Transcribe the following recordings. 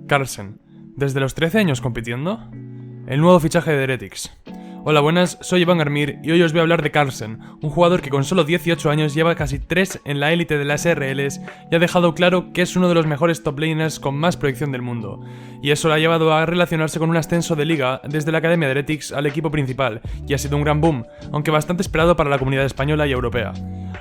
Carlsen, ¿desde los 13 años compitiendo? El nuevo fichaje de Heretics. Hola, buenas, soy Iván Garmir y hoy os voy a hablar de Carlsen, un jugador que con solo 18 años lleva casi 3 en la élite de las RLs y ha dejado claro que es uno de los mejores top laners con más proyección del mundo. Y eso le ha llevado a relacionarse con un ascenso de liga desde la academia de Heretics al equipo principal, y ha sido un gran boom, aunque bastante esperado para la comunidad española y europea.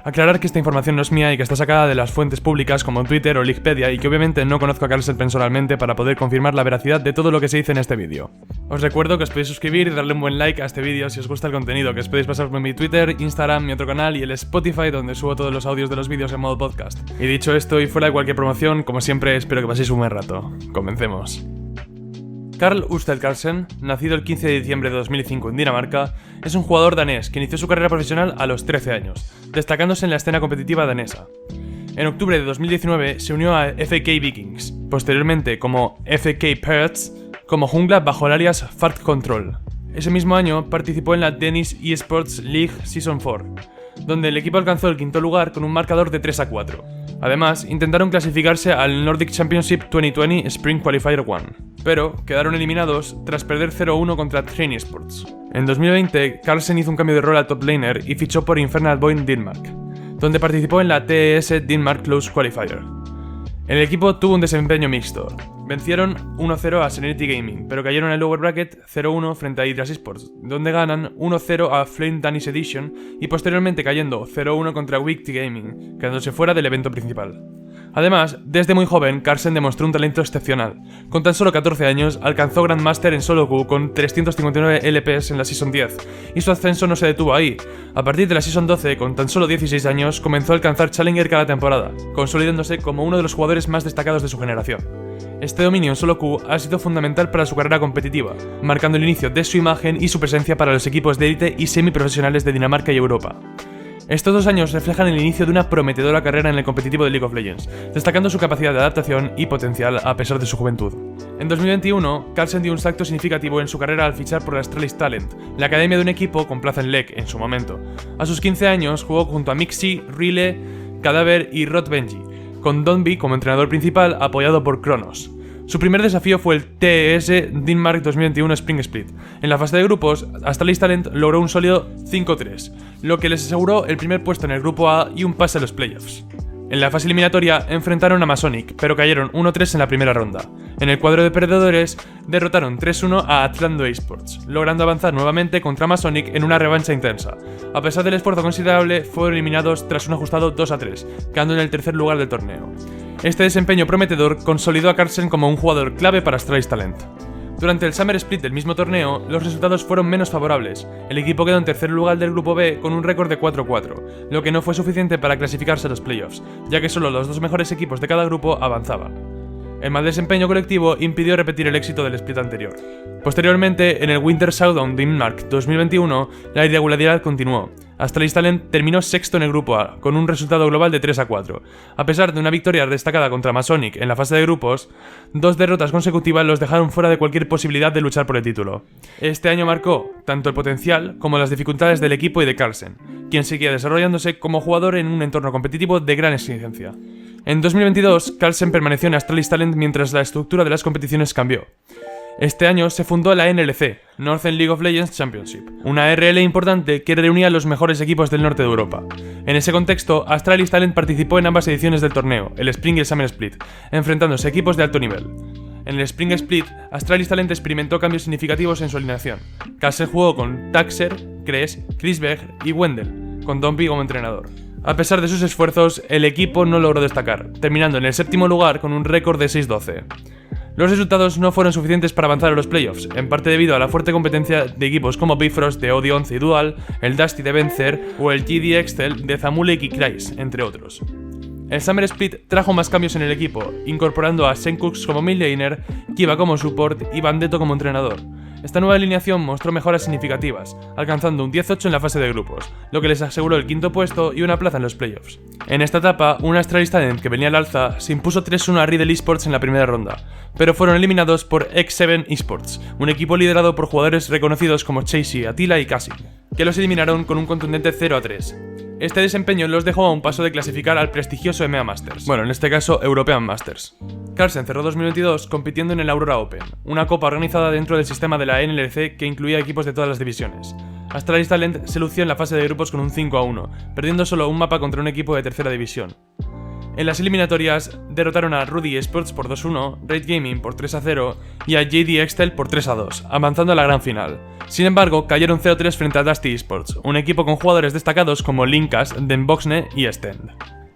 Aclarar que esta información no es mía y que está sacada de las fuentes públicas como Twitter o Wikipedia y que obviamente no conozco a Carlsen personalmente para poder confirmar la veracidad de todo lo que se dice en este vídeo. Os recuerdo que os podéis suscribir y darle un buen like a este vídeo si os gusta el contenido, que os podéis pasar por mi Twitter, Instagram, mi otro canal y el Spotify donde subo todos los audios de los vídeos en modo podcast. Y dicho esto y fuera de cualquier promoción, como siempre espero que paséis un buen rato. Comencemos. Carl Ørsted Carlsen, nacido el 15 de diciembre de 2005 en Dinamarca, es un jugador danés que inició su carrera profesional a los 13 años, destacándose en la escena competitiva danesa. En octubre de 2019 se unió a FAK Vikings, posteriormente como FAK Pirates, como jungla bajo el alias Fart Control. Ese mismo año participó en la Danish Esports League Season 4, donde el equipo alcanzó el quinto lugar con un marcador de 3-4. Además, intentaron clasificarse al Nordic Championship 2020 Spring Qualifier 1, pero quedaron eliminados tras perder 0-1 contra Train Esports. En 2020, Carlsen hizo un cambio de rol a top laner y fichó por Infernal Void Denmark, donde participó en la TES Denmark Close Qualifier. El equipo tuvo un desempeño mixto. Vencieron 1-0 a Serenity Gaming, pero cayeron en el lower bracket 0-1 frente a Hydras Esports, donde ganan 1-0 a Flame Danish Edition y posteriormente cayendo 0-1 contra Wicty Gaming, quedándose fuera del evento principal. Además, desde muy joven, Carlsen demostró un talento excepcional. Con tan solo 14 años, alcanzó Grandmaster en solo queue con 359 LPs en la Season 10, y su ascenso no se detuvo ahí. A partir de la Season 12, con tan solo 16 años, comenzó a alcanzar Challenger cada temporada, consolidándose como uno de los jugadores más destacados de su generación. Este dominio en solo queue ha sido fundamental para su carrera competitiva, marcando el inicio de su imagen y su presencia para los equipos de élite y semiprofesionales de Dinamarca y Europa. Estos 2 años reflejan el inicio de una prometedora carrera en el competitivo de League of Legends, destacando su capacidad de adaptación y potencial a pesar de su juventud. En 2021, Carlsen dio un salto significativo en su carrera al fichar por Astralis Talent, la academia de un equipo con plaza en LEC en su momento. A sus 15 años jugó junto a Mixi, Rile, Cadaver y Rod Benji, con Donby como entrenador principal apoyado por Kronos. Su primer desafío fue el TES Denmark 2021 Spring Split. En la fase de grupos, Astralis Talent logró un sólido 5-3, lo que les aseguró el primer puesto en el grupo A y un pase a los playoffs. En la fase eliminatoria enfrentaron a Masonic, pero cayeron 1-3 en la primera ronda. En el cuadro de perdedores, derrotaron 3-1 a Atlando Esports, logrando avanzar nuevamente contra Masonic en una revancha intensa. A pesar del esfuerzo considerable, fueron eliminados tras un ajustado 2-3, quedando en el tercer lugar del torneo. Este desempeño prometedor consolidó a Carlsen como un jugador clave para Astralis Talent. Durante el Summer Split del mismo torneo, los resultados fueron menos favorables. El equipo quedó en tercer lugar del grupo B con un récord de 4-4, lo que no fue suficiente para clasificarse a los playoffs, ya que solo los 2 mejores equipos de cada grupo avanzaban. El mal desempeño colectivo impidió repetir el éxito del split anterior. Posteriormente, en el Winter Showdown Denmark 2021, la irregularidad continuó. Astralis Talent terminó sexto en el grupo A, con un resultado global de 3-4. A pesar de una victoria destacada contra Masonic en la fase de grupos, 2 derrotas consecutivas los dejaron fuera de cualquier posibilidad de luchar por el título. Este año marcó tanto el potencial como las dificultades del equipo y de Carlsen, quien seguía desarrollándose como jugador en un entorno competitivo de gran exigencia. En 2022, Carlsen permaneció en Astralis Talent mientras la estructura de las competiciones cambió. Este año se fundó la NLC, Northern League of Legends Championship, una RL importante que reunía a los mejores equipos del norte de Europa. En ese contexto, Astralis Talent participó en ambas ediciones del torneo, el Spring y el Summer Split, enfrentándose a equipos de alto nivel. En el Spring Split, Astralis Talent experimentó cambios significativos en su alineación. Carlsen jugó con Taxer, Kres, Krisberg y Wendell, con Donby como entrenador. A pesar de sus esfuerzos, el equipo no logró destacar, terminando en el séptimo lugar con un récord de 6-12. Los resultados no fueron suficientes para avanzar a los playoffs, en parte debido a la fuerte competencia de equipos como Bifrost de Odi11 y Dual, el Dusty de Vencer o el GD Excel de Zamulek y Kreis, entre otros. El Summer Split trajo más cambios en el equipo, incorporando a Senkux como mid laner, Kiva como support y Bandetto como entrenador. Esta nueva alineación mostró mejoras significativas, alcanzando un 10-8 en la fase de grupos, lo que les aseguró el quinto puesto y una plaza en los playoffs. En esta etapa, un Astralis Talent que venía al alza se impuso 3-1 a Riddle Esports en la primera ronda, pero fueron eliminados por X7 Esports, un equipo liderado por jugadores reconocidos como Chasey, Attila y Cassie, que los eliminaron con un contundente 0-3. Este desempeño los dejó a un paso de clasificar al prestigioso EMEA Masters, bueno, en este caso European Masters. Carlsen cerró 2022 compitiendo en el Aurora Open, una copa organizada dentro del sistema de la NLRC que incluía equipos de todas las divisiones. Astralis Talent se lució en la fase de grupos con un 5-1, perdiendo solo un mapa contra un equipo de tercera división. En las eliminatorias derrotaron a Rudy Esports por 2-1, Raid Gaming por 3-0 y a JD Excel por 3-2, avanzando a la gran final. Sin embargo, cayeron 0-3 frente a Dusty Esports, un equipo con jugadores destacados como Linkas, Den Boxne y Stend.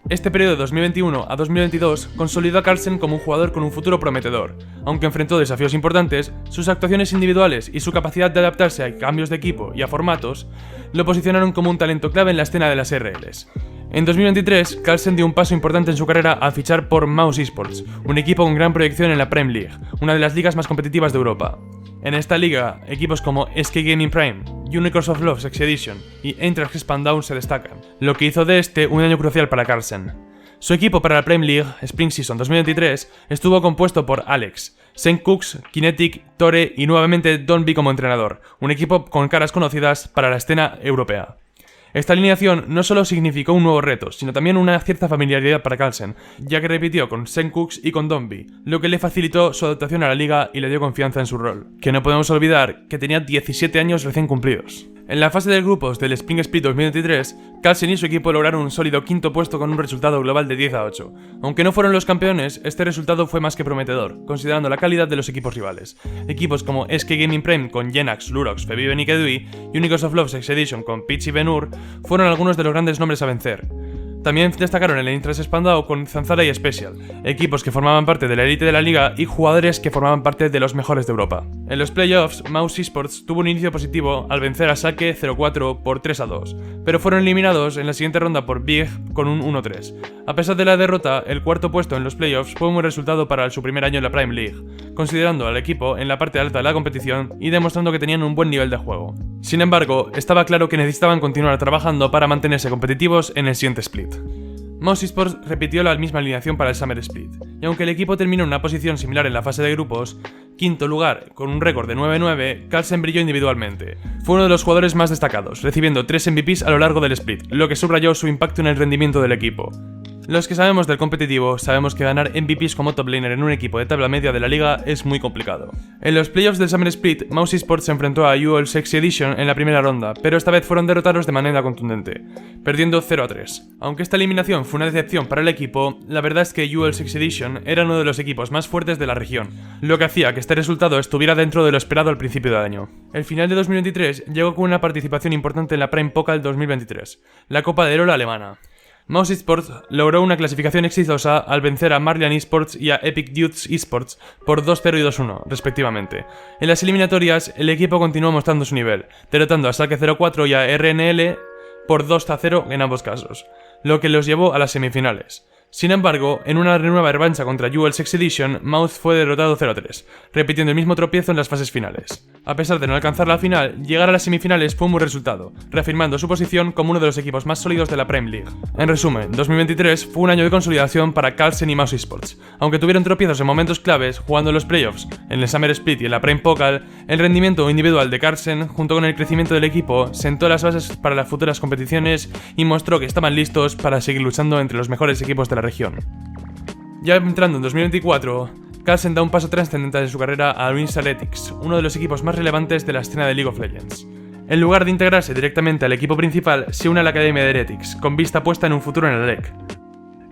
Este periodo de 2021 a 2022 consolidó a Carlsen como un jugador con un futuro prometedor. Aunque enfrentó desafíos importantes, sus actuaciones individuales y su capacidad de adaptarse a cambios de equipo y a formatos lo posicionaron como un talento clave en la escena de las RLs. En 2023, Carlsen dio un paso importante en su carrera al fichar por Mouse Esports, un equipo con gran proyección en la Prime League, una de las ligas más competitivas de Europa. En esta liga, equipos como SK Gaming Prime, Unicorns of Love Sex Edition y Eintracht Spandau se destacan, lo que hizo de este un año crucial para Carlsen. Su equipo para la Prime League, Spring Season 2023, estuvo compuesto por Alex, Sen Cooks, Kinetic, Tore y nuevamente Don B como entrenador, un equipo con caras conocidas para la escena europea. Esta alineación no solo significó un nuevo reto, sino también una cierta familiaridad para Carlsen, ya que repitió con Sen Cooks y con Don B, lo que le facilitó su adaptación a la liga y le dio confianza en su rol. Que no podemos olvidar que tenía 17 años recién cumplidos. En la fase de grupos del Spring Split 2023, Carlsen y su equipo lograron un sólido quinto puesto con un resultado global de 10-8. Aunque no fueron los campeones, este resultado fue más que prometedor, considerando la calidad de los equipos rivales. Equipos como SK Gaming Prime con Genax, Lurox, Febiven y Kedui, Unicorns of Love Sex Edition con Pitch y Ben-Hur, fueron algunos de los grandes nombres a vencer. También destacaron el Eintracht Spandau con Zanzara y Special, equipos que formaban parte de la élite de la liga y jugadores que formaban parte de los mejores de Europa. En los playoffs, Mouse Esports tuvo un inicio positivo al vencer a Sake 0-4 por 3-2, pero fueron eliminados en la siguiente ronda por Big con un 1-3. A pesar de la derrota, el cuarto puesto en los playoffs fue un buen resultado para su primer año en la Prime League, considerando al equipo en la parte alta de la competición y demostrando que tenían un buen nivel de juego. Sin embargo, estaba claro que necesitaban continuar trabajando para mantenerse competitivos en el siguiente split. Mouse Esports repitió la misma alineación para el Summer Split, y aunque el equipo terminó en una posición similar en la fase de grupos, quinto lugar con un récord de 9-9, Carlsen brilló individualmente. Fue uno de los jugadores más destacados, recibiendo 3 MVPs a lo largo del split, lo que subrayó su impacto en el rendimiento del equipo. Los que sabemos del competitivo sabemos que ganar MVPs como top laner en un equipo de tabla media de la liga es muy complicado. En los playoffs del Summer Split, Mouse Esports se enfrentó a UL Sexy Edition en la primera ronda, pero esta vez fueron derrotados de manera contundente, perdiendo 0-3. Aunque esta eliminación fue una decepción para el equipo, la verdad es que UL Sexy Edition era uno de los equipos más fuertes de la región, lo que hacía que este resultado estuviera dentro de lo esperado al principio del año. El final de 2023 llegó con una participación importante en la Prime Pokal 2023, la Copa de Oro alemana. Mouse Esports logró una clasificación exitosa al vencer a Marlian Esports y a Epic Dudes Esports por 2-0 y 2-1, respectivamente. En las eliminatorias, el equipo continuó mostrando su nivel, derrotando a Schalke 04 y a RNL por 2-0 en ambos casos, lo que los llevó a las semifinales. Sin embargo, en una nueva revancha contra UL Sex Edition, Mouse fue derrotado 0-3, repitiendo el mismo tropiezo en las fases finales. A pesar de no alcanzar la final, llegar a las semifinales fue un buen resultado, reafirmando su posición como uno de los equipos más sólidos de la Prime League. En resumen, 2023 fue un año de consolidación para Carlsen y Mouse Esports. Aunque tuvieron tropiezos en momentos claves, jugando en los playoffs, en el Summer Split y en la Prime Pokal, el rendimiento individual de Carlsen, junto con el crecimiento del equipo, sentó las bases para las futuras competiciones y mostró que estaban listos para seguir luchando entre los mejores equipos de la región. Ya entrando en 2024, Carlsen da un paso trascendental en su carrera a Wings Athletics, uno de los equipos más relevantes de la escena de League of Legends. En lugar de integrarse directamente al equipo principal, se une a la Academia de Heretics, con vista puesta en un futuro en el LEC.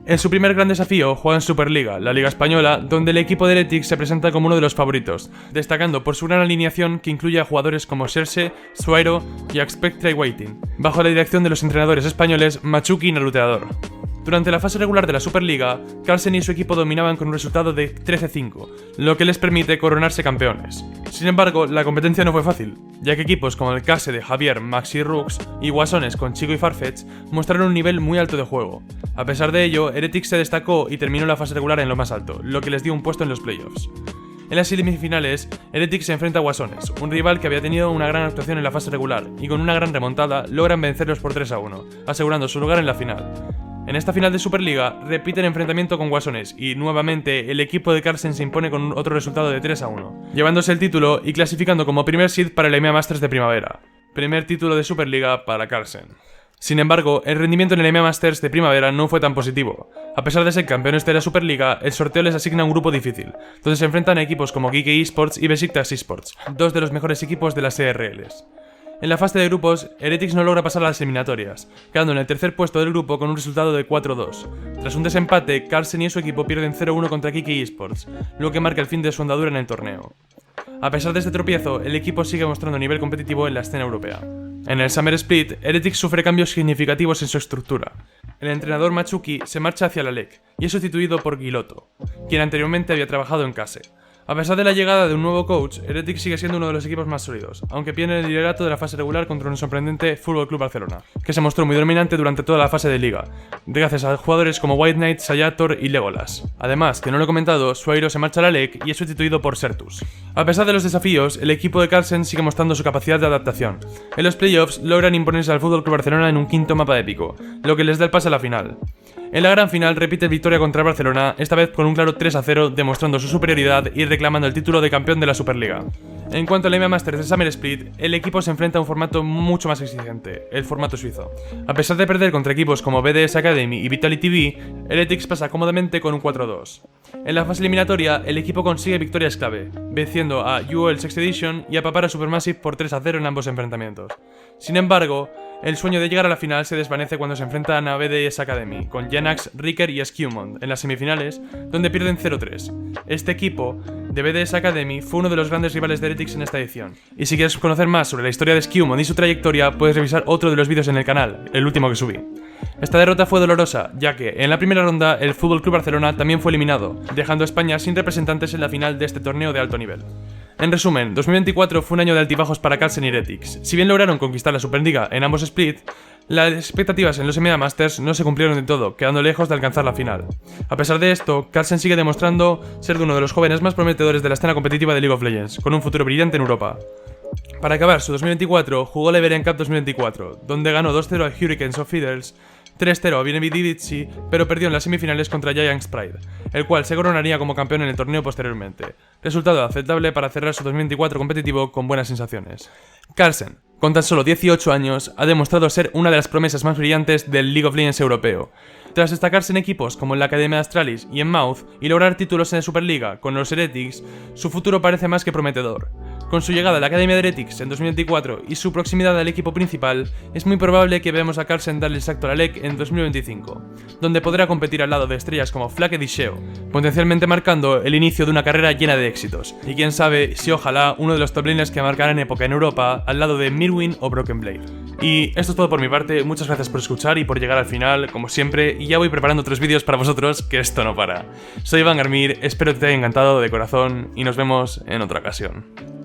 En su primer gran desafío juega en Superliga, la Liga Española, donde el equipo de Heretics se presenta como uno de los favoritos, destacando por su gran alineación que incluye a jugadores como Serse, Suairo y Expectra y Waiting, bajo la dirección de los entrenadores españoles Machuki y Naruteador. Durante la fase regular de la Superliga, Carlsen y su equipo dominaban con un resultado de 13-5, lo que les permite coronarse campeones. Sin embargo, la competencia no fue fácil, ya que equipos como el Case de Javier, Maxi Rux y Guasones con Chico y Farfetch mostraron un nivel muy alto de juego. A pesar de ello, Heretics se destacó y terminó la fase regular en lo más alto, lo que les dio un puesto en los playoffs. En las semifinales, Heretics se enfrenta a Guasones, un rival que había tenido una gran actuación en la fase regular, y con una gran remontada logran vencerlos por 3-1, asegurando su lugar en la final. En esta final de Superliga, repite el enfrentamiento con Guasones y, nuevamente, el equipo de Carlsen se impone con otro resultado de 3-1, llevándose el título y clasificando como primer seed para el EMEA Masters de primavera. Primer título de Superliga para Carlsen. Sin embargo, el rendimiento en el EMEA Masters de primavera no fue tan positivo. A pesar de ser campeones de la Superliga, el sorteo les asigna un grupo difícil, donde se enfrentan a equipos como Geek Esports y Besiktas Esports, dos de los mejores equipos de las CRLs. En la fase de grupos, Heretics no logra pasar a las eliminatorias, quedando en el tercer puesto del grupo con un resultado de 4-2. Tras un desempate, Carlsen y su equipo pierden 0-1 contra Geek Esports, lo que marca el fin de su andadura en el torneo. A pesar de este tropiezo, el equipo sigue mostrando nivel competitivo en la escena europea. En el Summer Split, Heretics sufre cambios significativos en su estructura. El entrenador Machuki se marcha hacia la LEC y es sustituido por Guilotto, quien anteriormente había trabajado en Case. A pesar de la llegada de un nuevo coach, Heretics sigue siendo uno de los equipos más sólidos, aunque pierde el liderato de la fase regular contra un sorprendente FC Barcelona, que se mostró muy dominante durante toda la fase de liga, gracias a jugadores como White Knight, Sayator y Legolas. Además, que no lo he comentado, Suairo se marcha a la LEC y es sustituido por Sertus. A pesar de los desafíos, el equipo de Carlsen sigue mostrando su capacidad de adaptación. En los playoffs logran imponerse al FC Barcelona en un quinto mapa épico, lo que les da el pase a la final. En la gran final repite victoria contra el Barcelona, esta vez con un claro 3-0, demostrando su superioridad y reclamando el título de campeón de la Superliga. En cuanto al EMEA Masters de Summer Split, el equipo se enfrenta a un formato mucho más exigente, el formato suizo. A pesar de perder contra equipos como BDS Academy y Vitality V, Heretics pasa cómodamente con un 4-2. En la fase eliminatoria, el equipo consigue victorias clave, venciendo a UOL Sixth Edition y a Papara Supermassive por 3-0 en ambos enfrentamientos. Sin embargo, el sueño de llegar a la final se desvanece cuando se enfrentan a BDS Academy, con Janax, Ricker y Skewmont en las semifinales, donde pierden 0-3. Este equipo de BDS Academy fue uno de los grandes rivales de Heretics en esta edición. Y si quieres conocer más sobre la historia de Skewmont y su trayectoria, puedes revisar otro de los vídeos en el canal, el último que subí. Esta derrota fue dolorosa, ya que en la primera ronda el FC Barcelona también fue eliminado, dejando a España sin representantes en la final de este torneo de alto nivel. En resumen, 2024 fue un año de altibajos para Carlsen y Heretics. Si bien lograron conquistar la Superliga en ambos splits, las expectativas en los EMEA Masters no se cumplieron del todo, quedando lejos de alcanzar la final. A pesar de esto, Carlsen sigue demostrando ser uno de los jóvenes más prometedores de la escena competitiva de League of Legends, con un futuro brillante en Europa. Para acabar su 2024, jugó la Iberian Cup 2024, donde ganó 2-0 a Hurricanes of Fiddles, 3-0 a Benevidivici, pero perdió en las semifinales contra Giants Pride, el cual se coronaría como campeón en el torneo posteriormente. Resultado aceptable para cerrar su 2024 competitivo con buenas sensaciones. Carlsen, con tan solo 18 años, ha demostrado ser una de las promesas más brillantes del League of Legends europeo. Tras destacarse en equipos como en la Academia Astralis y en Mouth y lograr títulos en la Superliga con los Heretics, su futuro parece más que prometedor. Con su llegada a la Academia de Heretics en 2024 y su proximidad al equipo principal, es muy probable que veamos a Carlsen darle el salto a la LEC en 2025, donde podrá competir al lado de estrellas como Flakked y Sheo, potencialmente marcando el inicio de una carrera llena de éxitos, y quién sabe si ojalá uno de los top laners que marcarán época en Europa al lado de Mirwin o Broken Blade. Y esto es todo por mi parte, muchas gracias por escuchar y por llegar al final, como siempre, y ya voy preparando 3 vídeos para vosotros, que esto no para. Soy Iván Garmir, espero que te haya encantado de corazón y nos vemos en otra ocasión.